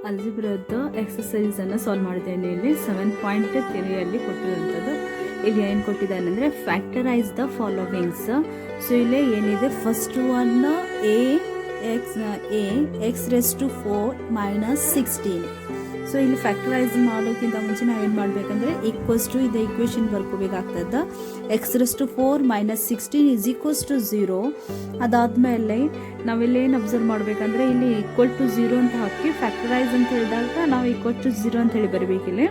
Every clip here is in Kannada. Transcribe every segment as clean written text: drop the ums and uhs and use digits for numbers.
ಅಲ್ಜಿಬ್ರಾದ ಎಕ್ಸಸೈಸನ್ನು ಸಾಲ್ವ್ ಮಾಡಿದ್ದೇನೆ. ಇಲ್ಲಿ 7.3 ಕೊಟ್ಟಿರುವಂಥದ್ದು. ಇಲ್ಲಿ ಏನು ಕೊಟ್ಟಿದ್ದಾನೆ ಅಂದರೆ ಫ್ಯಾಕ್ಟರೈಸ್ ದ ಫಾಲೋವಿಂಗ್ಸ್. ಸೊ ಇಲ್ಲಿ ಏನಿದೆ, first one x raise to 4 - 16. So ಇಲ್ಲಿ ಫ್ಯಾಕ್ಟರೈಸ್ ಮಾಡೋಕ್ಕಿಂತ ಮುಂಚೆ ನಾವೇನು ಮಾಡಬೇಕಂದ್ರೆ ಈಕ್ವಲ್ಸ್ ಟು ಇದು ಈಕ್ವೇಷನ್ ಬರ್ಕೋಬೇಕಾಗ್ತದೆ. X raise to 4 - 16 = 0. ಅದಾದಮೇಲೆ ನಾವಿಲ್ಲೇನು ಅಬ್ಸರ್ವ್ ಮಾಡಬೇಕಂದ್ರೆ ಇಲ್ಲಿ ಈಕ್ವಲ್ ಟು 0 ಅಂತ ಹಾಕಿ ಫ್ಯಾಕ್ಟರೈಸ್ ಅಂತ ಹೇಳಿದಾಗ ನಾವು ಈಕ್ವಲ್ ಟು 0 ಅಂತ ಹೇಳಿ ಬರಬೇಕಿಲ್ಲಿ.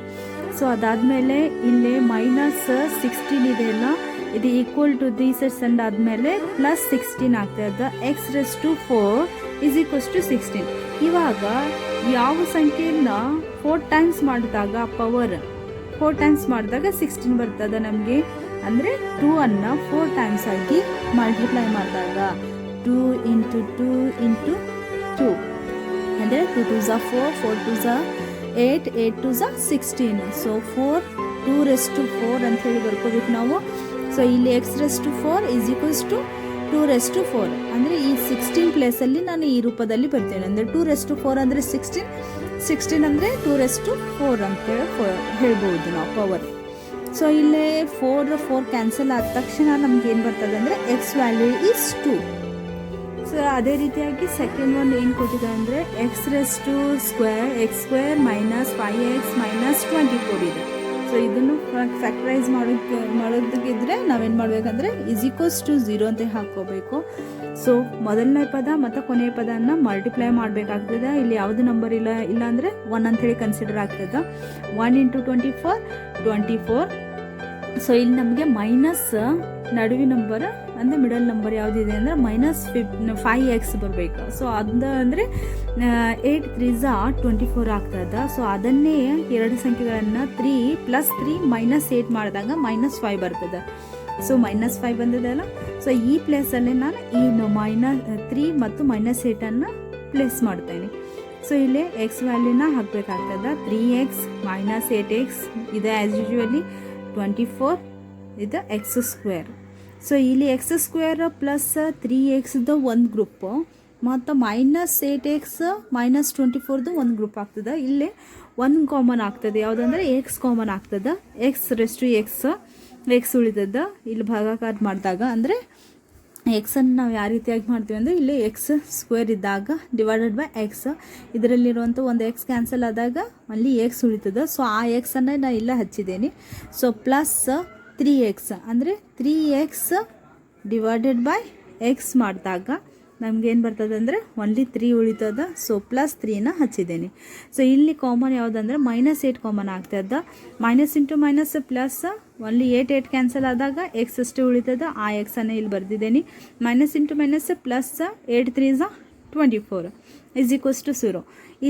ಸೊ ಅದಾದಮೇಲೆ ಇಲ್ಲಿ -16 ಇದೆಯಲ್ಲ, ಇದು ಈಕ್ವಲ್ ಟು ದೀಸ್ ಸೆಂಡ್ ಆದಮೇಲೆ +16 ಆಗ್ತದೆ. X raise to 4 = 16. ಇವಾಗ ಯಾವ ಸಂಖ್ಯೆಯನ್ನು 4 ಟೈಮ್ಸ್ ಮಾಡಿದಾಗ ಪವರ್ 4 ಟೈಮ್ಸ್ ಮಾಡಿದಾಗ 16 ಬರ್ತದೆ ನಮಗೆ. ಅಂದರೆ 2 ಅನ್ನು 4 ಟೈಮ್ಸ್ ಆಗಿ ಮಲ್ಟಿಪ್ಲೈ ಮಾಡಿದಾಗ 2 × 2 × 2 ಅಂದರೆ 2 × 2 = 4, 4 × 2 = 8, 8 × 2 = 16. ಸೊ 2 ರೇಸ್ ಟು 4 ಅಂತ ಹೇಳಿ ಬರ್ಕೋಬೇಕು ನಾವು. ಸೊ ಇಲ್ಲಿ x raise to 4 = 2 raise to 4 ಅಂದರೆ ಈ 16 ಪ್ಲೇಸಲ್ಲಿ ನಾನು ಈ ರೂಪದಲ್ಲಿ ಬರ್ತೇನೆ. ಅಂದರೆ 2 ರೇಸ್ ಟು 4 ಅಂದರೆ 16, 16 ಅಂದರೆ 2 ರೇಸ್ ಟು 4 ಅಂತ ಹೇಳ್ಬೋದು ನಾವು ಪವರ್. ಸೊ ಇಲ್ಲೇ 4 ಕ್ಯಾನ್ಸಲ್ ಆದ ತಕ್ಷಣ ನಮ್ಗೆ ಏನು ಬರ್ತದೆ ಅಂದರೆ ಎಕ್ಸ್ ವ್ಯಾಲ್ಯೂ ಈಸ್ 2. ಸೊ ಅದೇ ರೀತಿಯಾಗಿ ಸೆಕೆಂಡ್ ಒನ್ ಏನು ಕೊಟ್ಟಿದೆ ಅಂದರೆ X raise to square x² - 5x - 24 ಇದೆ. ಸೊ ಇದನ್ನು ಫ್ಯಾಕ್ಟರೈಸ್ ಮಾಡೋದಕ್ಕಿದ್ರೆ ನಾವೇನು ಮಾಡಬೇಕಂದ್ರೆ = 0 ಅಂತ ಹಾಕ್ಕೋಬೇಕು. ಸೊ ಮೊದಲನೇ ಪದ ಮತ್ತು ಕೊನೆಯ ಪದನ ಮಲ್ಟಿಪ್ಲೈ ಮಾಡಬೇಕಾಗ್ತದೆ. ಇಲ್ಲಿ ಯಾವುದು ನಂಬರ್ ಇಲ್ಲ ಅಂದರೆ 1 ಅಂಥೇಳಿ ಕನ್ಸಿಡರ್ ಆಗ್ತದೆ. 1 × 24 = 24. ಸೊ ಇಲ್ಲಿ ನಮಗೆ ಮೈನಸ್ ನಡುವಿನ ನಂಬರ್ ಅಂದರೆ ಮಿಡಲ್ ನಂಬರ್ ಯಾವುದಿದೆ ಅಂದರೆ -5x ಬರಬೇಕು. ಸೊ ಅದು ಅಂದರೆ 8 × 3 = 24 ಆಗ್ತದೆ. ಸೊ ಅದನ್ನೇ ಎರಡು ಸಂಖ್ಯೆಗಳನ್ನು 3 + 3 - 8 ಮಾಡಿದಾಗ -5 ಬರ್ತದೆ. ಸೊ -5 ಬಂದಿದೆಯಲ್ಲ, ಸೊ ಈ ಪ್ಲೇಸಲ್ಲಿ ನಾನು ಈ -3 ಮತ್ತು -8 ಪ್ಲೇಸ್ ಮಾಡ್ತೇನೆ. ಸೊ ಇಲ್ಲಿ ಎಕ್ಸ್ ವ್ಯಾಲ್ಯೂನ ಹಾಕಬೇಕಾಗ್ತದೆ. 3x - 8x ಇದೆ ಆ್ಯಸ್ ಯೂಶ್ವಲಿ 24 ಇದು x². ಸೊ ಇಲ್ಲಿ x² + 3x ಒಂದು ಗ್ರೂಪು ಮತ್ತು -8x - 24 ಒಂದು ಗ್ರೂಪ್ ಆಗ್ತದೆ. ಇಲ್ಲಿ 1 ಕಾಮನ್ ಆಗ್ತದೆ. ಯಾವುದಂದ್ರೆ ಎಕ್ಸ್ ಕಾಮನ್ ಆಗ್ತದೆ. ಎಕ್ಸ್ ರೇಸ್ ಟು ಎಕ್ಸ್ ಉಳಿತದ. ಇಲ್ಲಿ ಭಾಗಾಕಾರ ಮಾಡಿದಾಗ ಅಂದರೆ ಎಕ್ಸನ್ನು ನಾವು ಯಾವ ರೀತಿಯಾಗಿ ಮಾಡ್ತೀವಿ ಅಂದರೆ ಇಲ್ಲಿ x² ಇದ್ದಾಗ /x ಇದರಲ್ಲಿರುವಂಥ ಒಂದು ಎಕ್ಸ್ ಕ್ಯಾನ್ಸಲ್ ಆದಾಗ ಅಲ್ಲಿ ಎಕ್ಸ್ ಉಳಿತದೆ. ಸೊ ಆ ಎಕ್ಸನ್ನು ನಾನು ಇಲ್ಲ ಹಚ್ಚಿದ್ದೇನೆ. ಸೊ +3x ಅಂದರೆ 3x /x ಮಾಡಿದಾಗ ನಮಗೇನು ಬರ್ತದೆ ಅಂದರೆ ಓನ್ಲಿ 3 ಉಳಿತದ. ಸೊ +3ನ ಹಚ್ಚಿದ್ದೇನೆ. ಸೊ ಇಲ್ಲಿ ಕಾಮನ್ ಯಾವುದಂದ್ರೆ -8 ಕಾಮನ್ ಆಗ್ತದೆ. -× ಪ್ಲಸ್ ಓನ್ಲಿ 8 ಕ್ಯಾನ್ಸಲ್ ಆದಾಗ ಎಕ್ಸ್ ಅಷ್ಟೇ ಉಳಿತದ. ಆ ಎಕ್ಸನ್ನು ಇಲ್ಲಿ ಬರೆದಿದ್ದೇನೆ. -× ಪ್ಲಸ್ 8 × 3 = 24 = 0.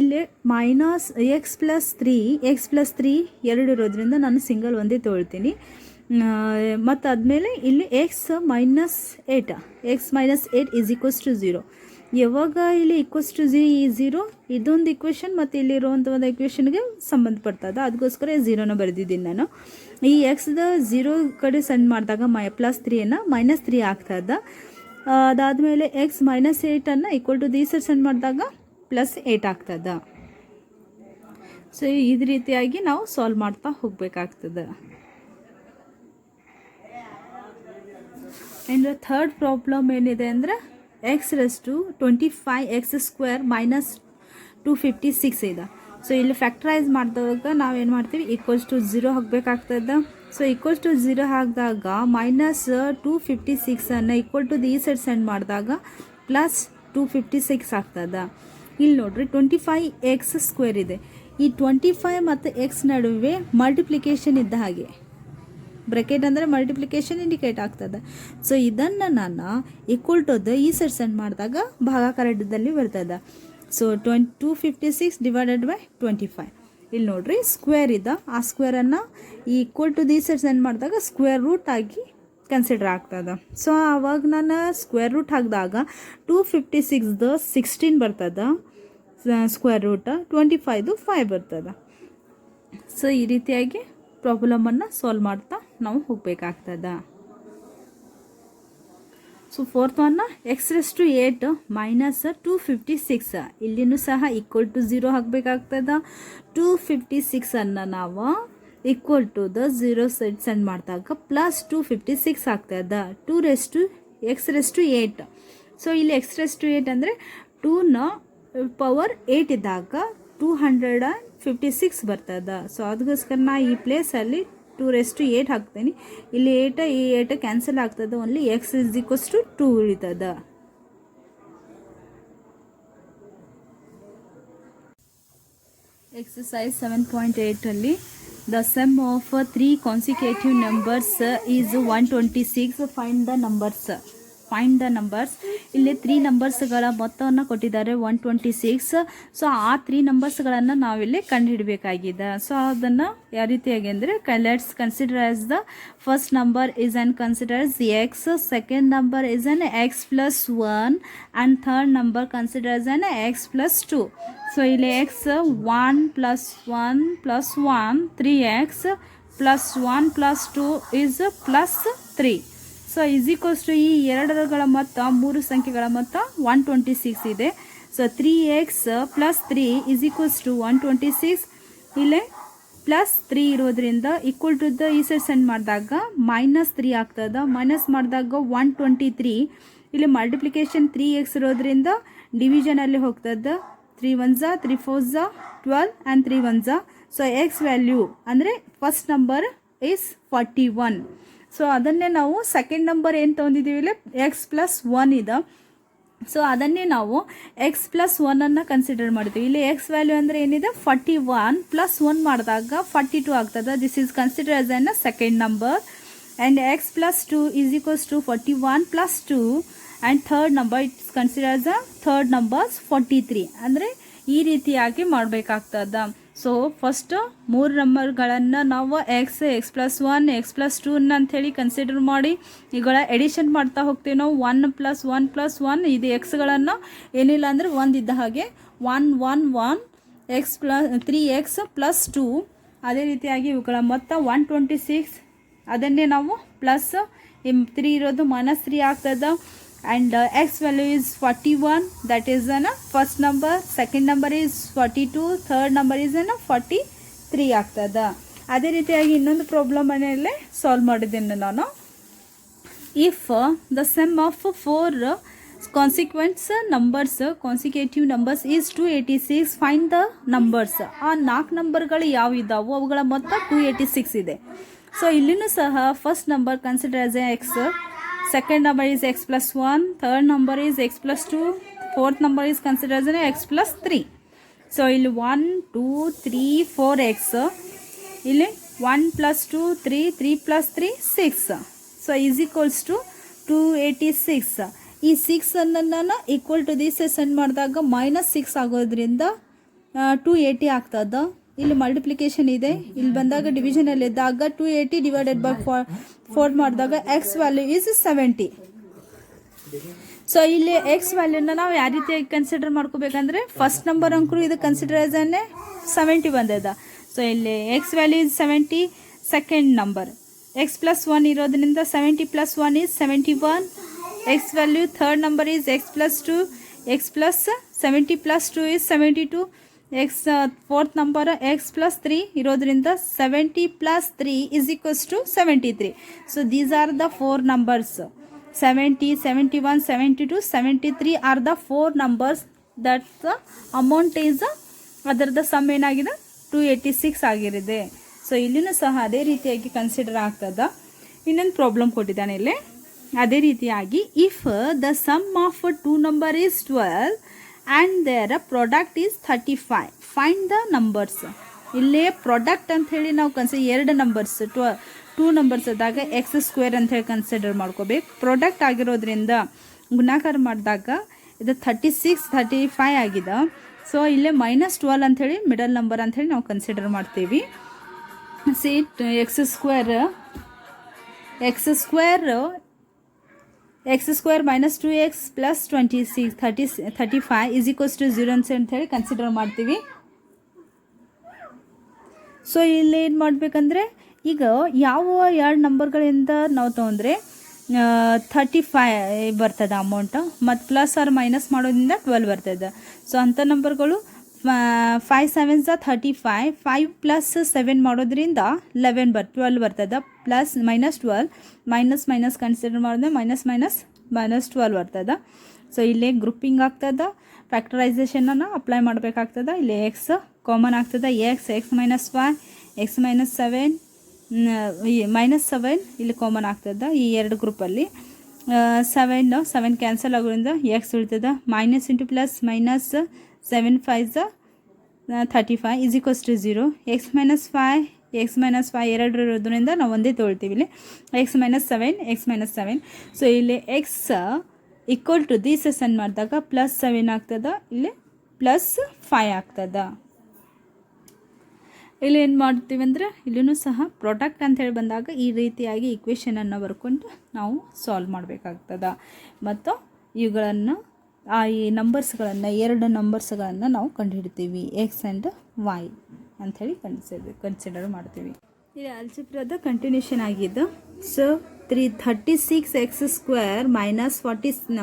ಇಲ್ಲಿ -x + 3 ಎರಡು ಇರೋದ್ರಿಂದ ನಾನು ಸಿಂಗಲ್ ಒಂದೇ ತೊಗೊಳ್ತೀನಿ. ಮತ್ತು ಆದಮೇಲೆ ಇಲ್ಲಿ x - 8 = 0. ಯಾವಾಗ ಇಲ್ಲಿ =0 ಇದೊಂದು ಇಕ್ವೇಷನ್ ಮತ್ತು ಇಲ್ಲಿರುವಂಥ ಒಂದು ಇಕ್ವೇಷನ್ಗೆ ಸಂಬಂಧಪಡ್ತದೆ. ಅದಕ್ಕೋಸ್ಕರ 0ನ ಬರೆದಿದ್ದೀನಿ ನಾನು. ಈ ಎಕ್ಸ್ದ 0 ಕಡೆ ಸೆಂಡ್ ಮಾಡಿದಾಗ +3ನ -3 ಆಗ್ತದೆ. ಅದಾದಮೇಲೆ x - 8 equal to this send ಮಾಡಿದಾಗ +8 ಆಗ್ತದೆ. ಸೊ ಇದೇ ರೀತಿಯಾಗಿ ನಾವು ಸಾಲ್ವ್ ಮಾಡ್ತಾ ಹೋಗಬೇಕಾಗ್ತದೆ. ಆ್ಯಂಡ್ ಥರ್ಡ್ ಪ್ರಾಬ್ಲಮ್ ಏನಿದೆ ಅಂದರೆ ಎಕ್ಸ್ ರೇಸ್ ಟು 25x² - 256 ಇದೆ. ಸೊ ಇಲ್ಲಿ ಫ್ಯಾಕ್ಟರೈಸ್ ಮಾಡಿದಾಗ ನಾವೇನು ಮಾಡ್ತೀವಿ =0 ಹಾಕಬೇಕಾಗ್ತದೆ. ಸೊ =0 ಹಾಕಿದಾಗ -256 ಈಕ್ವಲ್ ಟು ಈ ಸೈಡ್ ಸೆಂಡ್ ಮಾಡಿದಾಗ +256 ಆಗ್ತದೆ. ಇಲ್ಲಿ ನೋಡ್ರಿ 25x² ಇದೆ. ಈ 25 ಮತ್ತು x ನಡುವೆ ಮಲ್ಟಿಪ್ಲಿಕೇಶನ್ ಇದ್ದ ಹಾಗೆ ಬ್ರ್ಯಾಕೆಟ್ ಅಂದರೆ ಮಲ್ಟಿಪ್ಲಿಕೇಶನ್ ಇಂಡಿಕೇಟ್ ಆಗ್ತದೆ. ಸೊ ಇದನ್ನು ನಾನು ಈಕ್ವಲ್ ಟು ಈ ಸೈಡ್ ಸೆಂಡ್ ಮಾಡಿದಾಗ ಭಾಗಾಕಾರದಲ್ಲಿ ಬರ್ತದೆ. ಸೊ 256 / 25. ಇಲ್ಲಿ ನೋಡ್ರಿ ಸ್ಕ್ವೇರ್ ಇದೆ. ಆ ಸ್ಕ್ವೇರನ್ನು ಈಕ್ವಲ್ ಟು ಈ ಸೈಡ್ ಸೆಂಡ್ ಮಾಡಿದಾಗ ಸ್ಕ್ವೇರ್ ರೂಟ್ ಆಗಿ ಕನ್ಸಿಡರ್ ಆಗ್ತದೆ. ಸೊ ಆವಾಗ ನಾನು ಸ್ಕ್ವೇರ್ ರೂಟ್ ಹಾಕಿದಾಗ 256 16 ಬರ್ತದೆ. ಸ್ಕ್ವೇರ್ ರೂಟ್ 25 5 ಬರ್ತದೆ. ಸೊ ಈ ರೀತಿಯಾಗಿ ಪ್ರಾಬ್ಲಮನ್ನು ಸಾಲ್ವ್ ಮಾಡ್ತಾ ನಾವು ಹೋಗಬೇಕಾಗ್ತದೆ. So fourth one x raise to 8 minus 256 ಇಲ್ಲಿನೂ ಸಹ ಈಕ್ವಲ್ ಟು 0 ಹಾಕಬೇಕಾಗ್ತದ. 256 ಅನ್ನು ನಾವು ಈಕ್ವಲ್ ಟು ದ 0 ಸೆಂಡ್ ಮಾಡಿದಾಗ ಪ್ಲಸ್ 256 ಆಗ್ತದ. X raise to 8. ಸೊ ಇಲ್ಲಿ ಎಕ್ಸ್ ರೆಸ್ ಟು 8 ಅಂದರೆ 2ನ ಪವರ್ 8 ಇದ್ದಾಗ 256 ಬರ್ತದ. ಸೊ ಅದಕ್ಕೋಸ್ಕರ ನಾ ಈ ಪ್ಲೇಸಲ್ಲಿ 2 ರೆಸ್ ಟು 8 ಹಾಕ್ತೀನಿ. ಇಲ್ಲಿ 8 ಕ್ಯಾನ್ಸಲ್ ಆಗ್ತದೆ. Only x is equals to 2 ಉಳಿತದ. ಎಕ್ಸಸೈಸ್ 7.8 ಅಲ್ಲಿ the sum of 3 consecutive numbers is 126. Find the numbers. ಇಲ್ಲಿ 3 ನಂಬರ್ಸ್ಗಳ ಮೊತ್ತವನ್ನು ಕೊಟ್ಟಿದ್ದಾರೆ 126. ಸೊ ಆ 3 ನಂಬರ್ಸ್ಗಳನ್ನು ನಾವಿಲ್ಲಿ ಕಂಡುಹಿಡಬೇಕಾಗಿದೆ. ಸೊ ಅದನ್ನು ಯಾವ ರೀತಿಯಾಗಿ ಅಂದರೆ let's consider as the first number is and consider as x, second number is on x plus 1 and third number consider as on x plus 2. So ಇಲ್ಲಿ x 1 plus 1 plus 1 3x plus 1 plus 2 is plus 3. So is equals to ಈ ಎರಡರ ಮೊತ್ತ 3 ಸಂಖ್ಯೆಗಳ ಮೊತ್ತ 126 ಇದೆ. So 3x plus 3 is equals to 126. ಇಲ್ಲೇ ಪ್ಲಸ್ 3 ಇರೋದ್ರಿಂದ ಈಕ್ವಲ್ ಟು ದ ಈ ಸೈಡ್ ಸೆಂಡ್ ಮಾಡಿದಾಗ ಮೈನಸ್ 3 ಆಗ್ತದೆ. ಮೈನಸ್ ಮಾಡಿದಾಗ 123. ಇಲ್ಲಿ ಮಲ್ಟಿಪ್ಲಿಕೇಶನ್ 3x ಇರೋದ್ರಿಂದ ಡಿವಿಷನಲ್ಲಿ ಹೋಗ್ತದೆ. 3 1s 3 4s 12 and 3 1s. So X value ಅಂದರೆ ಫಸ್ಟ್ ನಂಬರ್ ಈಸ್ 41. ಸೊ ಅದನ್ನೇ ನಾವು ಸೆಕೆಂಡ್ ನಂಬರ್ ಏನು ತೊಗೊಂಡಿದ್ದೀವಿ ಇಲ್ಲಿ ಎಕ್ಸ್ ಪ್ಲಸ್ 1 ಇದೆ. ಸೊ ಅದನ್ನೇ ನಾವು ಎಕ್ಸ್ ಪ್ಲಸ್ 1 ಕನ್ಸಿಡರ್ ಮಾಡ್ತೀವಿ. ಇಲ್ಲಿ ಎಕ್ಸ್ ವ್ಯಾಲ್ಯೂ ಅಂದರೆ ಏನಿದೆ 41 ಪ್ಲಸ್ 1 ಮಾಡಿದಾಗ 42 ಆಗ್ತದೆ. This is consider as an second number. And x plus 2 is equals to 41 plus 2 and third number it's consider as a third numbers 43. ಅಂದರೆ ಈ ರೀತಿಯಾಗಿ ಮಾಡಬೇಕಾಗ್ತದ. ಸೊ ಫಸ್ಟ್ 3 ನಂಬರ್ಗಳನ್ನು ನಾವು ಎಕ್ಸ್ ಪ್ಲಸ್ 1 ಎಕ್ಸ್ ಪ್ಲಸ್ 2 ಅಂಥೇಳಿ ಕನ್ಸಿಡರ್ ಮಾಡಿ ಇವುಗಳ ಎಡಿಷನ್ ಮಾಡ್ತಾ ಹೋಗ್ತೀವಿ ನಾವು. 1 ಪ್ಲಸ್ 1 ಪ್ಲಸ್ 1 ಇದು ಎಕ್ಸ್ಗಳನ್ನು ಏನಿಲ್ಲ ಅಂದರೆ 1 ಇದ್ದ ಹಾಗೆ 1 1 1 ಎಕ್ಸ್ ಪ್ಲಸ್ 3x ಪ್ಲಸ್ 2. ಅದೇ ರೀತಿಯಾಗಿ ಇವುಗಳ ಮೊತ್ತ 126. ಅದನ್ನೇ ನಾವು ಪ್ಲಸ್ 3 ಇರೋದು ಮೈನಸ್ 3 ಆಗ್ತದೆ. and x value is 41, that is first number, second number is 42, third number is 43 ಆಗ್ತದ. ಅದೇ ರೀತಿಯಾಗಿ ಇನ್ನೊಂದು ಪ್ರಾಬ್ಲಮ್ ಅನ್ನೇ ಸಾಲ್ವ್ ಮಾಡಿದ್ದೇನೆ ನಾನು. If the sum of 4 consecutive numbers is 286, find the numbers. ಆ 4 ನಂಬರ್ಗಳು ಯಾವ ಇದ್ದಾವೋ ಅವುಗಳ ಮೊತ್ತ 286 ಇದೆ. ಸೊ ಇಲ್ಲಿನೂ ಸಹ first number consider as A X, second number is x plus 1, third number is x plus 2, fourth number is considered as x plus 3. So ಇಲ್ಲಿ 1 2 3 4x, ಇಲ್ಲಿ 1 plus 2 3 3 plus 3 6. So is equals to 286. ಈ 6 ಅನ್ನು ನಾನು ಈಕ್ವಲ್ ಟು ದಿಸ್ ಸೆಂಡ್ ಮಾಡಿದಾಗ ಮೈನಸ್ 6 ಆಗೋದ್ರಿಂದ 280 ಆಗ್ತದ. ಇಲ್ಲಿ ಮಲ್ಟಿಪ್ಲಿಕೇಶನ್ ಇದೆ. ಇಲ್ಲಿ ಬಂದಾಗ ಡಿವಿಷನಲ್ಲಿ ಇದ್ದಾಗ 280 ಡಿವೈಡೆಡ್ ಬೈ 4 ಮಾಡಿದಾಗ ಎಕ್ಸ್ ವ್ಯಾಲ್ಯೂ ಈಸ್ 70. ಸೊ ಇಲ್ಲಿ ಎಕ್ಸ್ ವ್ಯಾಲ್ಯೂನ ನಾವು ಯಾವ ರೀತಿಯಾಗಿ ಕನ್ಸಿಡರ್ ಮಾಡ್ಕೋಬೇಕಂದ್ರೆ ಫಸ್ಟ್ ನಂಬರ್ ಅಂಕರು ಇದು ಕನ್ಸಿಡರ್ ಆಸ್ 70 ಬಂದಿದೆ. ಸೊ ಇಲ್ಲಿ X value is 70. Second number X plus 1 ಇರೋದ್ರಿಂದ 70 plus 1 is 71. X value third number is X plus 2, X plus 70 plus 2 is 72. X fourth number X plus 3 ಇರೋದ್ರಿಂದ 70 plus 3 is equals to 73. So these are the 4 numbers. 70, 71, 72, 73 are the 4 numbers. That the amount is ಅದರದ ಸಮ್ ಏನಾಗಿದೆ 286 ಆಗಿರಿದೆ. ಸೊ ಇಲ್ಲಿನೂ ಸಹ ಅದೇ ರೀತಿಯಾಗಿ ಕನ್ಸಿಡರ್ ಆಗ್ತದ. ಇನ್ನೊಂದು ಪ್ರಾಬ್ಲಮ್ ಕೊಟ್ಟಿದ್ದಾನೆ ಇಲ್ಲಿ. ಅದೇ ರೀತಿಯಾಗಿ if the sum of 2 number is 12 and their product is 35, find the numbers. ಇಲ್ಲೇ ಪ್ರಾಡಕ್ಟ್ ಅಂತ ಹೇಳಿ ನಾವು ಎರಡು ನಂಬರ್ಸ್ 2 ನಂಬರ್ಸ್ ಆದಾಗ ಎಕ್ಸ್ ಸ್ಕ್ವೇರ್ ಅಂತ ಹೇಳಿ ಕನ್ಸಿಡರ್ ಮಾಡ್ಕೋಬೇಕು. ಪ್ರಾಡಕ್ಟ್ ಆಗಿರೋದ್ರಿಂದ ಗುಣಾಕಾರ ಮಾಡಿದಾಗ ಇದು 36 35 ಆಗಿದೆ. ಸೊ ಇಲ್ಲೇ -12 ಅಂಥೇಳಿ ಮಿಡಲ್ ನಂಬರ್ ಅಂಥೇಳಿ ನಾವು ಕನ್ಸಿಡರ್ ಮಾಡ್ತೀವಿ. C x square minus 2x plus 35 is equals to 0 ಅಂತ ಹೇಳಿ ಕನ್ಸಿಡರ್ ಮಾಡ್ತೀವಿ. ಸೊ ಇಲ್ಲಿ ಏನು ಮಾಡಬೇಕಂದ್ರೆ ಈಗ ಯಾವ ಎರಡು ನಂಬರ್ಗಳಿಂದ ನಾವು ತೊಗೊಂಡ್ರೆ 35 ಬರ್ತದೆ ಅಮೌಂಟು, ಮತ್ತು ಪ್ಲಸ್ ಆರ್ ಮೈನಸ್ ಮಾಡೋದ್ರಿಂದ 12 ಬರ್ತದೆ. ಸೊ ಅಂಥ ನಂಬರ್ಗಳು 5 7 35, 5 ಪ್ಲಸ್ 7 ಮಾಡೋದ್ರಿಂದ 12 ಬರ್ತದೆ. ಪ್ಲಸ್ -12 ಮೈನಸ್ ಕನ್ಸಿಡರ್ ಮಾಡಿದ್ರೆ -12 ಬರ್ತದೆ. ಸೊ ಇಲ್ಲಿ ಗ್ರೂಪಿಂಗ್ ಆಗ್ತದೆ, ಫ್ಯಾಕ್ಟರೈಸೇಷನನ್ನು ಅಪ್ಲೈ ಮಾಡಬೇಕಾಗ್ತದೆ. ಇಲ್ಲಿ ಎಕ್ಸ್ ಕಾಮನ್ ಆಗ್ತದೆ, ಎಕ್ಸ್ -5 ಎಕ್ಸ್ -7 -7 ಇಲ್ಲಿ ಕಾಮನ್ ಆಗ್ತದೆ ಈ ಎರಡು ಗ್ರೂಪಲ್ಲಿ. 7 ಕ್ಯಾನ್ಸಲ್ ಆಗೋದ್ರಿಂದ ಎಕ್ಸ್ ಉಳಿತದೆ. Minus into plus minus 7 5 35 is equals to 0. X -5 ಎರಡು ಇರೋದ್ರಿಂದ ನಾವು ಒಂದೇ ತೊಗೊಳ್ತೀವಿ ಇಲ್ಲಿ. ಎಕ್ಸ್ -7. ಸೊ ಇಲ್ಲಿ x equal to this send ಮಾಡಿದಾಗ +7 ಆಗ್ತದೆ, ಇಲ್ಲಿ +5 ಆಗ್ತದೆ. ಇಲ್ಲಿ ಏನು ಮಾಡ್ತೀವಿ ಅಂದರೆ ಇಲ್ಲಿನೂ ಸಹ ಪ್ರಾಡಕ್ಟ್ ಅಂತ ಹೇಳಿ ಬಂದಾಗ ಈ ರೀತಿಯಾಗಿ ಈಕ್ವೇಷನನ್ನು ಬರ್ಕೊಂಡು ನಾವು ಸಾಲ್ವ್ ಮಾಡಬೇಕಾಗ್ತದೆ. ಮತ್ತು ಇವುಗಳನ್ನು ಈ ನಂಬರ್ಸ್ಗಳನ್ನು ಎರಡು ನಂಬರ್ಸ್ಗಳನ್ನು ನಾವು ಕಂಡುಹಿಡ್ತೀವಿ, ಎಕ್ಸ್ ಆ್ಯಂಡ್ ವೈ ಅಂಥೇಳಿ ಕನ್ಸಿಡರ್ ಮಾಡ್ತೀವಿ. ಇಲ್ಲಿ ಆಲ್ಜಿಬ್ರಾದ ಕಂಟಿನ್ಯೂಷನ್ ಆಗಿದ್ದು. So 36x² -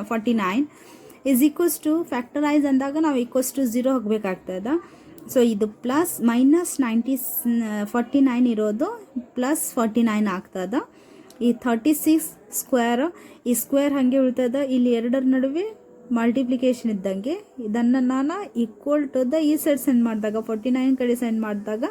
49 is equals to factorise ಅಂದಾಗ ನಾವು ಈಕ್ವಲ್ಸ್ ಟು 0 ಹೋಗಬೇಕಾಗ್ತದೆ. ಸೊ ಇದು ಪ್ಲಸ್ -49 ಇರೋದು +49 ಆಗ್ತದೆ. ಈ 36 ಸ್ಕ್ವೇರ್, ಈ ಸ್ಕ್ವೇರ್ ಹಾಗೆ ಉಳ್ತದೆ. ಇಲ್ಲಿ ಎರಡರ ನಡುವೆ ಮಲ್ಟಿಪ್ಲಿಕೇಶನ್ ಇದ್ದಂಗೆ ಇದನ್ನು ನಾನು ಈಕ್ವಲ್ ಟು ಈ ಸೈಡ್ ಸೆಂಡ್ ಮಾಡಿದಾಗ 49 ಕಡೆ ಸೆಂಡ್ ಮಾಡಿದಾಗ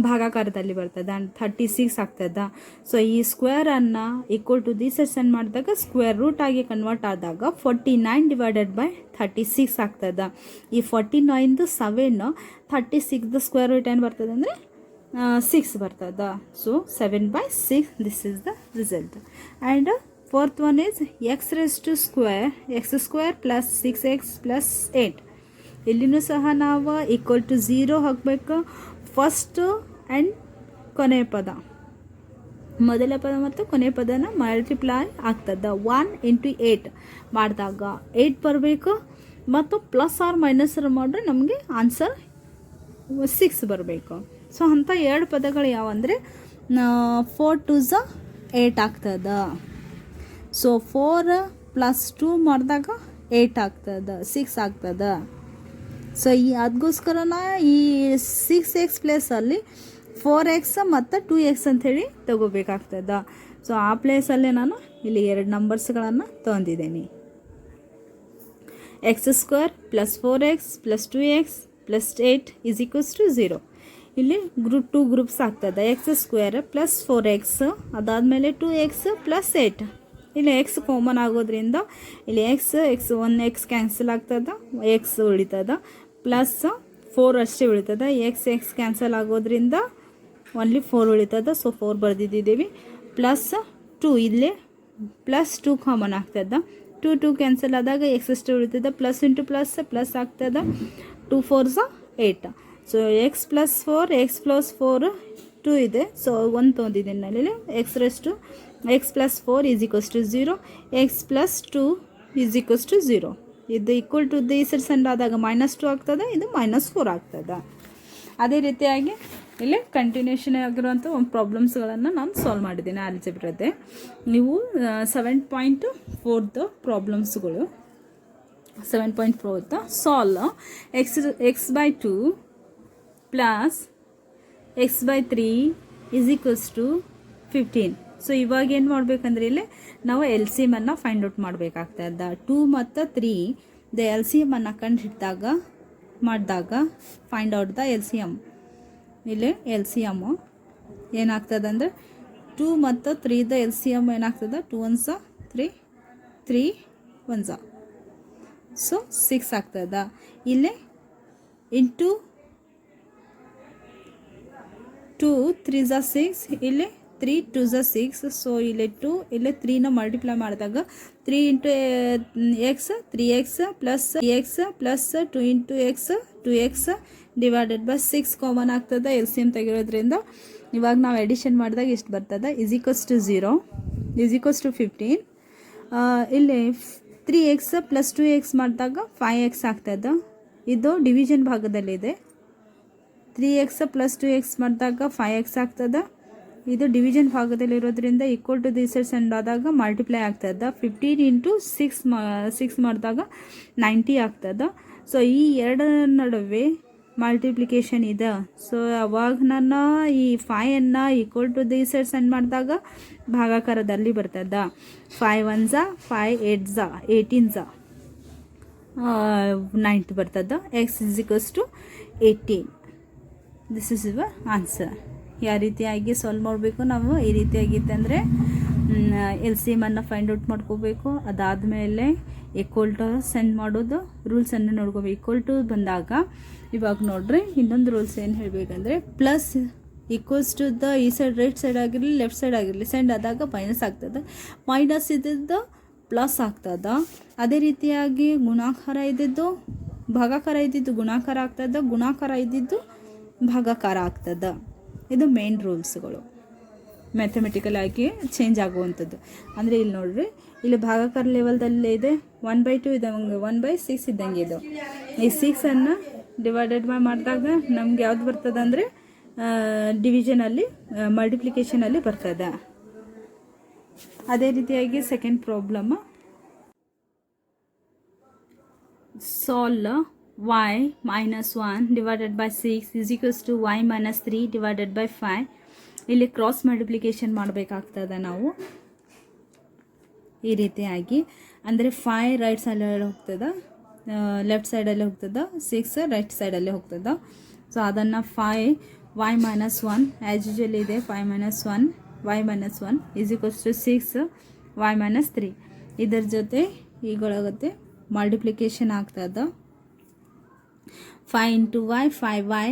ಭಾಗಾಕಾರದಲ್ಲಿ ಬರ್ತದೆ, 36 ಆಗ್ತದೆ. ಸೊ ಈ ಸ್ಕ್ವೇರನ್ನು equal to the side send ಮಾಡಿದಾಗ ಸ್ಕ್ವೇರ್ ರೂಟ್ ಆಗಿ ಕನ್ವರ್ಟ್ ಆದಾಗ 49 ಡಿವೈಡೆಡ್ ಬೈ 36 ಆಗ್ತದೆ. ಈ 49ದು 7, 36ದು ಸ್ಕ್ವೇರ್ ರೂಟ್ ಏನು ಬರ್ತದೆ ಅಂದರೆ 6 ಬರ್ತದೆ. So 7/6 this is the result. And fourth one is x raised to square plus 6x plus 8. ಇಲ್ಲಿನೂ ಸಹ ನಾವು ಈಕ್ವಲ್ ಟು 0 ಹಾಕಬೇಕು. ಫಸ್ಟ್ ಆ್ಯಂಡ್ ಕೊನೆ ಪದ, ಮೊದಲ ಪದ ಮತ್ತು ಕೊನೆ ಪದನ ಮಲ್ಟಿಪ್ಲೈ ಆಗ್ತದೆ. 1 × 8 ಮಾಡಿದಾಗ 8 ಬರಬೇಕು, ಮತ್ತು ಪ್ಲಸ್ ಆರ್ ಮೈನಸ್ ಮಾಡಿದ್ರೆ ನಮಗೆ ಆನ್ಸರ್ 6 ಬರಬೇಕು. ಸೊ ಅಂಥ ಎರಡು ಪದಗಳು ಯಾವಂದರೆ 4 2s 8 ಆಗ್ತದೆ. ಸೊ 4 + 2 ಮಾಡಿದಾಗ 8 ಆಗ್ತದೆ, 6 ಆಗ್ತದೆ. ಸೊ ಅದಕ್ಕೋಸ್ಕರನ ಈ 6x ಪ್ಲೇಸಲ್ಲಿ 4x ಮತ್ತು 2x ಅಂಥೇಳಿ ತಗೋಬೇಕಾಗ್ತದೆ. ಸೊ ಆ ಪ್ಲೇಸಲ್ಲೇ ನಾನು ಇಲ್ಲಿ ಎರಡು ನಂಬರ್ಸ್ಗಳನ್ನು ತೊಗೊಂಡಿದ್ದೀನಿ. x² + 4x + 2x + 8 is equals to 0. ಇಲ್ಲಿ 2 ಗ್ರೂಪ್ಸ್ ಆಗ್ತದೆ. x² + 4x, ಅದಾದಮೇಲೆ 2x + 8. ಇಲ್ಲಿ ಎಕ್ಸ್ ಕಾಮನ್ ಆಗೋದ್ರಿಂದ ಇಲ್ಲಿ ಎಕ್ಸ್ ಕ್ಯಾನ್ಸಲ್ ಆಗ್ತದೆ, ಎಕ್ಸ್ ಉಳಿತದ. ಪ್ಲಸ್ 4 ಅಷ್ಟೇ ಉಳಿತದ. ಎಕ್ಸ್ ಕ್ಯಾನ್ಸಲ್ ಆಗೋದ್ರಿಂದ ಓನ್ಲಿ 4 ಉಳಿತದ. ಸೊ 4 ಬರೆದಿದ್ದೀವಿ. ಪ್ಲಸ್ 2, ಇಲ್ಲಿ +2 ಕಾಮನ್ ಆಗ್ತದೆ. 2 ಕ್ಯಾನ್ಸಲ್ ಆದಾಗ ಎಕ್ಸ್ ಅಷ್ಟೇ ಉಳಿತದ. ಪ್ಲಸ್ ಇಂಟು ಪ್ಲಸ್ ಆಗ್ತದೆ. 2 4s 8. ಸೊ x + 4 2 ಇದೆ. ಸೊ 1 ತೊಗೊಂಡಿದ್ದೀನಿ ನಲ್ಲಿ. x + 4 is equals to 0, x + 2 is equals to 0. ಇದು ಈಕ್ವಲ್ ಟು ಈ ಸೈಡ್ ಸೆಂಡ್ ಆದಾಗ -2 ಆಗ್ತದೆ, ಇದು -4 ಆಗ್ತದೆ. ಅದೇ ರೀತಿಯಾಗಿ ಇಲ್ಲಿ ಕಂಟಿನ್ಯೂಷನ್ ಆಗಿರುವಂಥ ಒಂದು ಪ್ರಾಬ್ಲಮ್ಸ್ಗಳನ್ನು ನಾನು ಸಾಲ್ವ್ ಮಾಡಿದ್ದೀನಿ ಆಲ್ಜಿಬ್ರಾದೆ. ನೀವು 7.4 ಪ್ರಾಬ್ಲಮ್ಸ್ಗಳು 7.4 solve x/2 plus x/3 is equals to 15. So ಇವಾಗ ಏನು ಮಾಡಬೇಕಂದ್ರೆ ಇಲ್ಲಿ ನಾವು LCM ಅನ್ನು ಫೈಂಡ್ ಔಟ್ ಮಾಡಬೇಕಾಗ್ತದೆ. 2 ಮತ್ತು 3 LCM ಅನ್ನು ಕಂಡು ಮಾಡಿದಾಗ ಫೈಂಡ್ ಔಟ್ ದ LCM. ಇಲ್ಲಿ LCM ಏನಾಗ್ತದೆ ಅಂದರೆ 2 ಮತ್ತು 3 LCM ಏನಾಗ್ತದೆ, 2 1s 3, 3 1s, ಸೊ 6 ಆಗ್ತದೆ. ಇಲ್ಲಿ ಇಂಟು 2 3s 6, ಇಲ್ಲಿ 3 2s 6. ಸೊ ಇಲ್ಲಿ 2, ಇಲ್ಲಿ 3ನ ಮಲ್ಟಿಪ್ಲೈ ಮಾಡಿದಾಗ 3 × x 3x plus x plus 2 × x 2x divided by 6 common ಆಗ್ತದೆ. LCM ತೆಗಿರೋದ್ರಿಂದ ಇವಾಗ ನಾವು ಎಡಿಷನ್ ಮಾಡಿದಾಗ ಎಷ್ಟು ಬರ್ತದೆ, is equals to 0 is equals to 15. ಇಲ್ಲಿ 3x ಪ್ಲಸ್ 2x ಮಾಡಿದಾಗ 5x ಆಗ್ತದೆ. ಇದು ಡಿವಿಷನ್ ಭಾಗದಲ್ಲಿದೆ. 3x ಪ್ಲಸ್ 2x ಮಾಡಿದಾಗ 5x ಆಗ್ತದೆ. ಇದು ಡಿವಿಷನ್ ಭಾಗದಲ್ಲಿರೋದ್ರಿಂದ equal to this side send ಆದಾಗ ಮಲ್ಟಿಪ್ಲೈ ಆಗ್ತದೆ. 15 ಇಂಟು 6 ಮಾಡಿದಾಗ 90 ಆಗ್ತದೆ. ಸೊ ಈ ಎರಡರ ನಡುವೆ ಮಲ್ಟಿಪ್ಲಿಕೇಶನ್ ಇದೆ. ಸೊ ಅವಾಗ ನಾನು ಈ 5 equal to this side send ಮಾಡಿದಾಗ ಭಾಗಾಕಾರದಲ್ಲಿ ಬರ್ತದೆ. 5 1 5 8 18 90 ಬರ್ತದೆ. x = 18. This is your answer. ಯಾವ ರೀತಿಯಾಗಿ ಸಾಲ್ವ್ ಮಾಡಬೇಕು ನಾವು, ಈ ರೀತಿಯಾಗಿತ್ತು ಅಂದರೆ ಎಲ್ ಸಿ ಎಮನ್ನು ಫೈಂಡ್ ಔಟ್ ಮಾಡ್ಕೋಬೇಕು. ಅದಾದಮೇಲೆ ಈಕ್ವಲ್ ಟು ಸೆಂಡ್ ಮಾಡೋದು ರೂಲ್ಸನ್ನು ನೋಡ್ಕೋಬೇಕು. ಈಕ್ವಲ್ ಟು ಬಂದಾಗ ಇವಾಗ ನೋಡ್ರಿ ಇನ್ನೊಂದು ರೂಲ್ಸ್ ಏನು ಹೇಳಬೇಕಂದ್ರೆ ಪ್ಲಸ್ ಈಕ್ವಲ್ಸ್ ಟು ದ ಈ ಸೈಡ್ ರೈಟ್ ಸೈಡ್ ಆಗಿರಲಿ ಲೆಫ್ಟ್ ಸೈಡ್ ಆಗಿರಲಿ ಸೆಂಡ್ ಆದಾಗ ಮೈನಸ್ ಆಗ್ತದೆ, ಮೈನಸ್ ಇದ್ದಿದ್ದು ಪ್ಲಸ್ ಆಗ್ತದೆ. ಅದೇ ರೀತಿಯಾಗಿ ಗುಣಾಕಾರ ಇದ್ದಿದ್ದು ಭಾಗಾಕಾರ ಇದ್ದಿದ್ದು ಗುಣಾಕಾರ ಆಗ್ತದೆ, ಗುಣಾಕಾರ ಇದ್ದಿದ್ದು ಭಾಗಾಕಾರ ಆಗ್ತದೆ. ಇದು ಮೇನ್ ರೂಲ್ಸ್ಗಳು ಮ್ಯಾಥಮೆಟಿಕಲ್ ಆಗಿ ಚೇಂಜ್ ಆಗುವಂಥದ್ದು. ಅಂದರೆ ಇಲ್ಲಿ ನೋಡ್ರಿ, ಇಲ್ಲಿ ಭಾಗಾಕಾರ ಲೆವೆಲ್ದಲ್ಲೇ ಇದೆ 1/2 ಇದ್ದಂಗೆ 1/6 ಇದ್ದಂಗೆ ಇದು. ಈ 6 ಡಿವೈಡೆಡ್ ಮಾಡಿದಾಗ ನಮ್ಗೆ ಯಾವ್ದು ಬರ್ತದೆ ಅಂದರೆ ಡಿವಿಷನಲ್ಲಿ ಮಲ್ಟಿಪ್ಲಿಕೇಶನಲ್ಲಿ ಬರ್ತದೆ. ಅದೇ ರೀತಿಯಾಗಿ second problem, solve y minus 1 divided by 6 is equals to y minus 3 divided by 5. ಇಲ್ಲಿ ಕ್ರಾಸ್ ಮಲ್ಟಿಪ್ಲಿಕೇಶನ್ ಮಾಡಬೇಕಾಗ್ತದೆ ನಾವು ಈ ರೀತಿಯಾಗಿ. ಅಂದರೆ 5 ರೈಟ್ ಸೈಡಲ್ಲಿ ಹೋಗ್ತದೆ, ಲೆಫ್ಟ್ ಸೈಡಲ್ಲಿ ಹೋಗ್ತದೆ, 6 ರೈಟ್ ಸೈಡಲ್ಲಿ ಹೋಗ್ತದೆ. ಸೊ ಅದನ್ನು 5 y minus 1 ಆ್ಯಸ್ ಯೂಶುವಲ್ ಇದೆ 5 minus 1 y minus 1 is equals to 6 y minus 3. ಇದರ ಜೊತೆ ಈಗೊಳಗತ್ತೆ ಮಲ್ಟಿಪ್ಲಿಕೇಶನ್ ಆಗ್ತದೆ. 5 into y 5y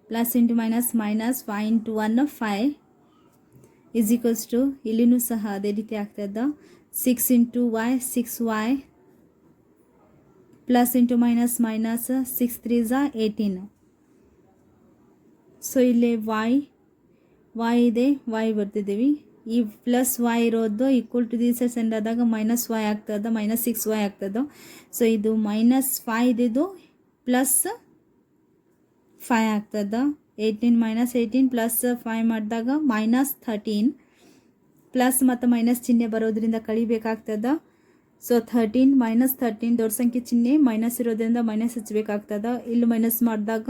plus into minus 5 into 1 5 is equals to ಇಲ್ಲಿನೂ ಸಹ ಅದೇ ರೀತಿ ಆಗ್ತದೆ 6 into y 6y plus into minus 6 3s 18. So ಇಲ್ಲಿ y ಇದೆ, y ಬರ್ತಿದ್ದೀವಿ. ಈ ಪ್ಲಸ್ y ಇರೋದು ಈಕ್ವಲ್ ಟು ದಿಸ್ ಸೆಂಡ್ ಆದಾಗ ಮೈನಸ್ y ಆಗ್ತದೆ, -6y ಆಗ್ತದೆ. ಸೊ ಇದು -5 ಇದ್ದಿದ್ದು ಪ್ಲಸ್ 5 ಆಗ್ತದೆ. 18 - 18 ಪ್ಲಸ್ 5 ಮಾಡಿದಾಗ -13 ಪ್ಲಸ್ ಮತ್ತು ಮೈನಸ್ ಚಿಹ್ನೆ ಬರೋದ್ರಿಂದ ಕಳಿಬೇಕಾಗ್ತದೆ. ಸೊ 13 -13 ದೊಡ್ಡ ಸಂಖ್ಯೆ ಚಿಹ್ನೆ ಮೈನಸ್ ಇರೋದ್ರಿಂದ ಮೈನಸ್ ಹಚ್ಚಬೇಕಾಗ್ತದೆ. ಇಲ್ಲಿ ಮೈನಸ್ ಮಾಡಿದಾಗ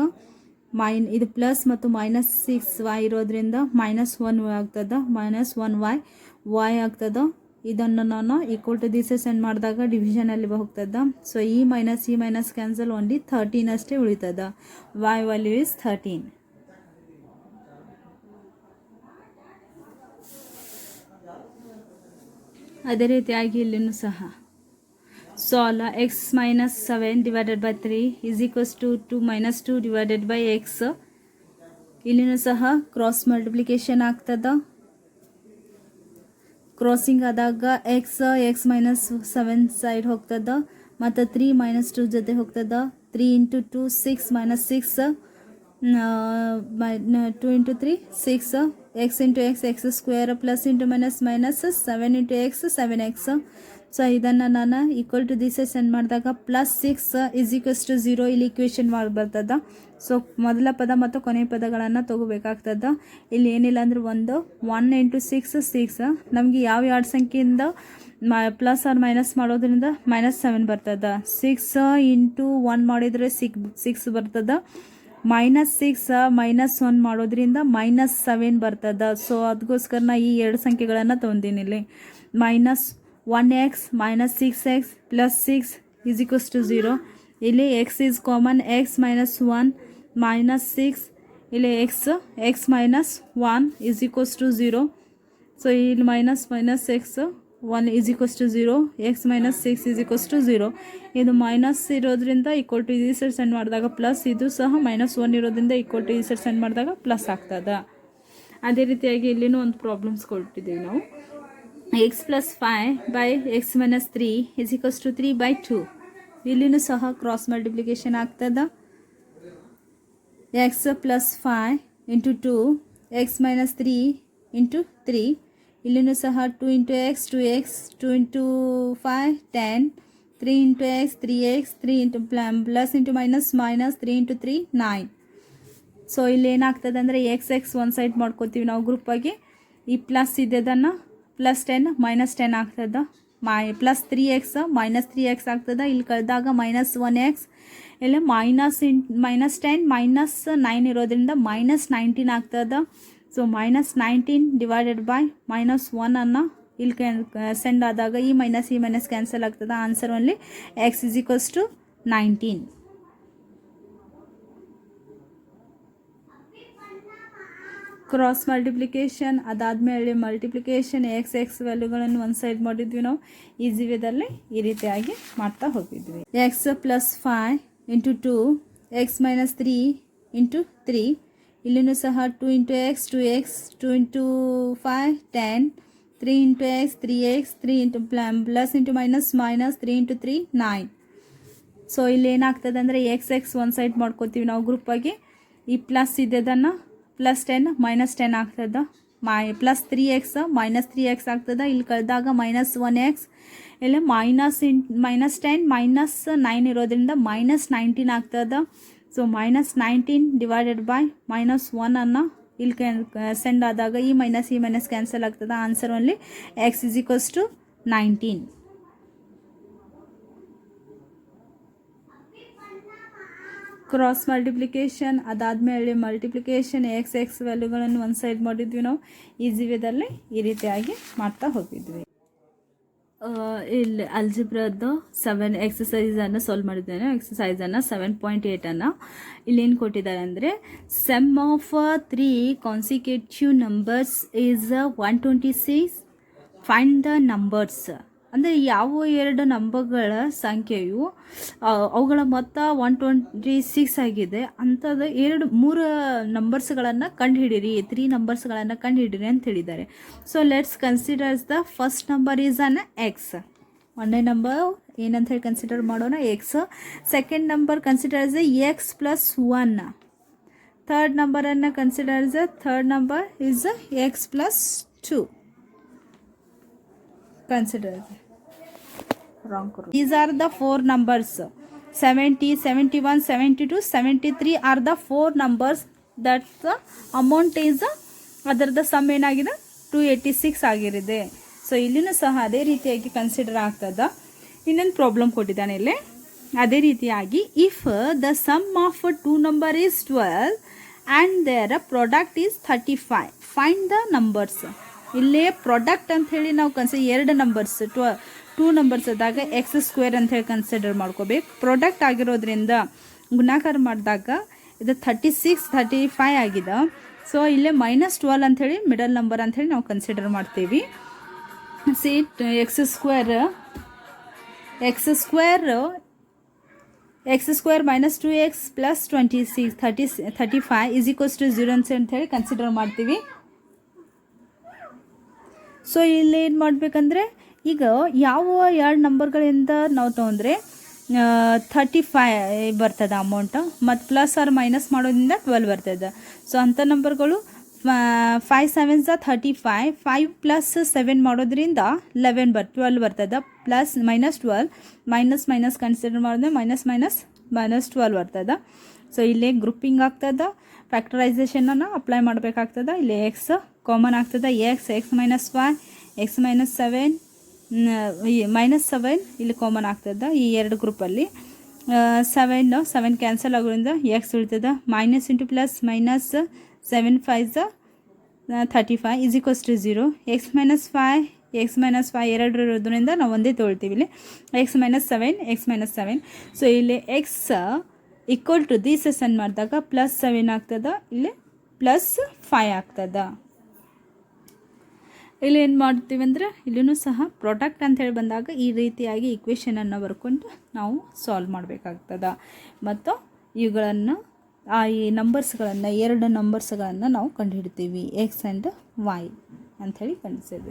ಇದು ಪ್ಲಸ್ ಮತ್ತು -6y ಇರೋದ್ರಿಂದ -1 ಆಗ್ತದೆ, -1y ಆಗ್ತದೆ. ಇದನ್ನು ನಾನು ಈಕ್ವಲ್ ಟು ದಿಸ್ ಸೆಂಡ್ ಮಾಡಿದಾಗ ಡಿವಿಷನಲ್ಲಿ ಹೋಗ್ತದೆ. ಸೊ ಈ ಮೈನಸ್ ಕ್ಯಾನ್ಸಲ್ ಓನ್ಲಿ 13 ಅಷ್ಟೇ ಉಳಿತದೆ. y value is 13. ಅದೇ ರೀತಿಯಾಗಿ ಇಲ್ಲಿನೂ ಸಹ solve x - 7 divided by 3 is equals to 2 - 2 divided by x. ಇಲ್ಲಿನೂ ಸಹ ಕ್ರಾಸ್ ಮಲ್ಟಿಪ್ಲಿಕೇಶನ್ ಆಗ್ತದೆ. ಕ್ರಾಸಿಂಗ್ ಆದಾಗ x -7 ಸೈಡ್ ಹೋಗ್ತದೆ ಮತ್ತು 3 - 2 ಜೊತೆ ಹೋಗ್ತದೆ. 3 into 2 6 - 6 2 into 3 6 x into x square plus into minus 7 into x 7x. So ಇದನ್ನು ನಾನು ಈಕ್ವಲ್ ಟು ದಿಸ್ ಸೆಂಡ್ ಮಾಡಿದಾಗ +6 is equals to 0 ಇಲ್ಲಿ ಇಕ್ವೇಷನ್ ಮಾಡಿ ಬರ್ತದೆ. ಸೊ ಮೊದಲ ಪದ ಮತ್ತು ಕೊನೆಯ ಪದಗಳನ್ನು ತಗೋಬೇಕಾಗ್ತದೆ. ಇಲ್ಲಿ ಏನಿಲ್ಲ ಅಂದ್ರೆ 1 into 6 6 ನಮಗೆ ಯಾವ ಎರಡು ಸಂಖ್ಯೆಯಿಂದ ಪ್ಲಸ್ ಆರ್ ಮೈನಸ್ ಮಾಡೋದ್ರಿಂದ -7 ಬರ್ತದೆ. 6 into 1 ಮಾಡಿದರೆ 6 ಬರ್ತದೆ. -6 -1 ಮಾಡೋದ್ರಿಂದ -7 ಬರ್ತದೆ. ಸೊ ಅದಕ್ಕೋಸ್ಕರ ನಾ ಈ ಎರಡು ಸಂಖ್ಯೆಗಳನ್ನು ತೊಗೊಂಡಿನಿ. ಇಲ್ಲಿ -1x -6x +6 is equals to 0. ಇಲ್ಲಿ x is common, x -1 -6 ಇಲ್ಲಿ x -1 is equals to 0. So ಇಲ್ಲಿ -x 1 is equals to 0, x -6 is equals to 0. ಇದು ಮೈನಸ್ ಇರೋದ್ರಿಂದ ಈಕ್ವಲ್ ಟು ಈ ಸೈಡ್ ಸೆಂಡ್ ಮಾಡಿದಾಗ ಪ್ಲಸ್, ಇದು ಸಹ -1 ಇರೋದ್ರಿಂದ ಈಕ್ವಲ್ ಟು ಈ ಸೈಡ್ ಸೆಂಡ್ ಮಾಡಿದಾಗ ಪ್ಲಸ್ ಆಗ್ತದೆ. ಅದೇ ರೀತಿಯಾಗಿ ಇಲ್ಲಿನೂ ಒಂದು ಪ್ರಾಬ್ಲಮ್ಸ್ ಕೊಟ್ಟಿದ್ದೀವಿ ನಾವು. x + 5 by x - 3 is equals to 3/2. ಇಲ್ಲಿನೂ ಸಹ ಕ್ರಾಸ್ ಮಲ್ಟಿಪ್ಲಿಕೇಶನ್ ಆಗ್ತದೆ. x + 5 into 2 x - 3 into 3. ಇಲ್ಲಿನೂ ಸಹ 2 into x 2x 2 into 5 10 3 into x 3x 3 into plus into minus 3 into 3 9. So ಇಲ್ಲಿ ಏನಾಗ್ತದೆ ಅಂದರೆ x ಒಂದು ಸೈಡ್ ಮಾಡ್ಕೋತೀವಿ ನಾವು ಗ್ರೂಪಾಗಿ, ಈ ಪ್ಲಸ್ ಇದ್ದದನ್ನು +10 -10 ಆಗ್ತದೆ. +3x -3x ಆಗ್ತದೆ. ಇಲ್ಲಿ ಕಳೆದಾಗ -1x, ಇಲ್ಲಿ -10 -9 ಇರೋದ್ರಿಂದ -19 ಆಗ್ತದೆ. ಸೊ -19 ಡಿವೈಡೆಡ್ ಬೈ -1 ಇಲ್ಲಿ ಸೆಂಡ್ ಆದಾಗ ಈ ಮೈನಸ್ ಕ್ಯಾನ್ಸಲ್ ಆಗ್ತದೆ. Answer only x = 19. Cross multiplication, ಅದಾದಮೇಲೆ ಮಲ್ಟಿಪ್ಲಿಕೇಶನ್ ಎಕ್ಸ್ ವ್ಯಾಲ್ಯೂಗಳನ್ನು ಒಂದು ಸೈಡ್ ಮಾಡಿದ್ವಿ ನಾವು. ಈಸಿ ವೇದಲ್ಲಿ ಈ ರೀತಿಯಾಗಿ ಮಾಡ್ತಾ ಹೋಗಿದ್ವಿ. x + 5 × 2 x - 3 × 3, ಇಲ್ಲಿನೂ ಸಹ 2 × x 2x 2 × 5 10 3 × x 3x 3 × plus × minus 3 × 3 9. So ಇಲ್ಲಿ ಏನಾಗ್ತದೆ ಅಂದರೆ ಎಕ್ಸ್ ಒಂದು ಸೈಡ್ ಮಾಡ್ಕೋತೀವಿ ನಾವು ಗ್ರೂಪಾಗಿ. ಈ ಪ್ಲಸ್ ಇದ್ದದನ್ನು +10 -10 ಆಗ್ತದೆ. +3x -3x ಆಗ್ತದೆ. ಇಲ್ಲಿ ಕಳೆದಾಗ -1x, ಇಲ್ಲಿ -10 -9 ಇರೋದ್ರಿಂದ -19 ಆಗ್ತದೆ. ಸೊ -19 ಡಿವೈಡೆಡ್ ಬೈ -1 ಇಲ್ಲಿ ಸೆಂಡ್ ಆದಾಗ ಈ ಮೈನಸ್ ಕ್ಯಾನ್ಸಲ್ ಆಗ್ತದೆ. Answer only x = 19. Cross multiplication, ಅದಾದಮೇಲೆ ಮಲ್ಟಿಪ್ಲಿಕೇಶನ್ ಎಕ್ಸ್ ವ್ಯಾಲ್ಯೂಗಳನ್ನು ಒಂದು ಸೈಡ್ ಮಾಡಿದ್ವಿ ನಾವು. ಈಸಿ ವೇದಲ್ಲಿ ಈ ರೀತಿಯಾಗಿ ಮಾಡ್ತಾ ಹೋಗಿದ್ವಿ. ಇಲ್ಲಿ ಅಲ್ಜಿಬ್ರದ್ದು 7 ಎಕ್ಸಸೈಸನ್ನು ಸಾಲ್ವ್ ಮಾಡಿದ್ದೇನೆ. ಎಕ್ಸಸೈಸನ್ನು 7.8 ಇಲ್ಲೇನು ಕೊಟ್ಟಿದ್ದಾರೆ ಅಂದರೆ, sum of 3 consecutive numbers is 126. Find the numbers. ಅಂದರೆ ಯಾವ 2 ನಂಬರ್ಗಳ ಸಂಖ್ಯೆಯು ಅವುಗಳ ಮೊತ್ತ 126 ಆಗಿದೆ ಅಂಥದ್ದು 3 ನಂಬರ್ಸ್ಗಳನ್ನು ಕಂಡುಹಿಡಿಯಿರಿ, 3 ನಂಬರ್ಸ್ಗಳನ್ನು ಕಂಡುಹಿಡಿಯಿರಿ ಅಂತ ಹೇಳಿದ್ದಾರೆ. So let's considers the first number is an x. ಒಂದನೇ ನಂಬರ್ ಏನಂತ ಹೇಳಿ ಕನ್ಸಿಡರ್ ಮಾಡೋಣ, x. Second number considers x + 1. Third ನಂಬರನ್ನು considers third number is x + 2. Consider wrong. These are the 4 numbers. 70, 71, 72, 73 are the 4 numbers. That's the amount is ಅದರದ ಸಮ್ ಏನಾಗಿದೆ 286 ಆಗಿರಿದೆ. ಸೊ ಇಲ್ಲಿನೂ ಸಹ ಅದೇ ರೀತಿಯಾಗಿ ಕನ್ಸಿಡರ್ ಆಗ್ತದ. ಇನ್ನೊಂದು ಪ್ರಾಬ್ಲಮ್ ಕೊಟ್ಟಿದ್ದಾನೆ ಇಲ್ಲಿ. ಅದೇ ರೀತಿಯಾಗಿ if the sum of 2 number is 12 and their product is 35, find the numbers. ಇಲ್ಲೇ ಪ್ರಾಡಕ್ಟ್ ಅಂಥೇಳಿ ನಾವು 2 ನಂಬರ್ಸ್ 2 ನಂಬರ್ಸ್ ಆದಾಗ x² ಅಂಥೇಳಿ ಕನ್ಸಿಡರ್ ಮಾಡ್ಕೋಬೇಕು. ಪ್ರಾಡಕ್ಟ್ ಆಗಿರೋದ್ರಿಂದ ಗುಣಾಕಾರ ಮಾಡಿದಾಗ ಇದು 36 35 ಆಗಿದೆ. ಸೊ ಇಲ್ಲೇ -12 ಅಂಥೇಳಿ ಮಿಡಲ್ ನಂಬರ್ ಅಂಥೇಳಿ ನಾವು ಕನ್ಸಿಡರ್ ಮಾಡ್ತೀವಿ. ಸಿ x² -2x + 26 35 = 0 ಅಂಥೇಳಿ ಕನ್ಸಿಡರ್ ಮಾಡ್ತೀವಿ. ಸೊ ಇಲ್ಲಿ ಏನು ಮಾಡಬೇಕಂದ್ರೆ, ಈಗ ಯಾವ 2 ನಂಬರ್ಗಳಿಂದ ನಾವು ತೊಗೊಂಡ್ರೆ 35 ಬರ್ತದೆ ಅಮೌಂಟು, ಮತ್ತು ಪ್ಲಸ್ ಆರ್ ಮೈನಸ್ ಮಾಡೋದ್ರಿಂದ 12 ಬರ್ತದೆ. ಸೊ ಅಂಥ ನಂಬರ್ಗಳು 5 7 35, 5 + 7 ಮಾಡೋದ್ರಿಂದ 12 ಬರ್ತದೆ. ಪ್ಲಸ್ -12 ಮೈನಸ್ ಕನ್ಸಿಡರ್ ಮಾಡಿದ್ರೆ -12 ಬರ್ತದೆ. ಸೊ ಇಲ್ಲೇ ಗ್ರೂಪಿಂಗ್ ಆಗ್ತದೆ, ಫ್ಯಾಕ್ಟರೈಸೇಷನನ್ನು ಅಪ್ಲೈ ಮಾಡಬೇಕಾಗ್ತದೆ. ಇಲ್ಲಿ ಎಕ್ಸ್ ಕಾಮನ್ ಆಗ್ತದೆ, x - 5 x - 7 -7 ಇಲ್ಲಿ ಕಾಮನ್ ಆಗ್ತದೆ ಈ 2 ಗ್ರೂಪಲ್ಲಿ. 7 ಕ್ಯಾನ್ಸಲ್ ಆಗೋದ್ರಿಂದ x ಉಳಿತದೆ. -× +- 7 5 35 = 0. x - 5 2 ಇರೋದ್ರಿಂದ ನಾವು ಒಂದೇ ತೊಗೊಳ್ತೀವಿ ಇಲ್ಲಿ. x - 7. ಸೊ ಇಲ್ಲಿ x = ದಿಸ್ ಸೆನ್ ಮಾಡಿದಾಗ +7 ಆಗ್ತದೆ, ಇಲ್ಲಿ +5 ಆಗ್ತದೆ. ಇಲ್ಲಿ ಏನು ಮಾಡ್ತೀವಿ ಅಂದರೆ, ಇಲ್ಲಿನೂ ಸಹ ಪ್ರಾಡಕ್ಟ್ ಅಂಥೇಳಿ ಬಂದಾಗ ಈ ರೀತಿಯಾಗಿ ಈಕ್ವೇಷನನ್ನು ಬರ್ಕೊಂಡು ನಾವು ಸಾಲ್ವ್ ಮಾಡಬೇಕಾಗ್ತದೆ. ಮತ್ತು ಇವುಗಳನ್ನು ಈ ನಂಬರ್ಸ್ಗಳನ್ನು 2 ನಂಬರ್ಸ್ಗಳನ್ನು ನಾವು ಕಂಡುಹಿಡ್ತೀವಿ, x ಆ್ಯಂಡ್ y ಅಂಥೇಳಿ ಕಂಡುಹಿಡಿಬೇಕು.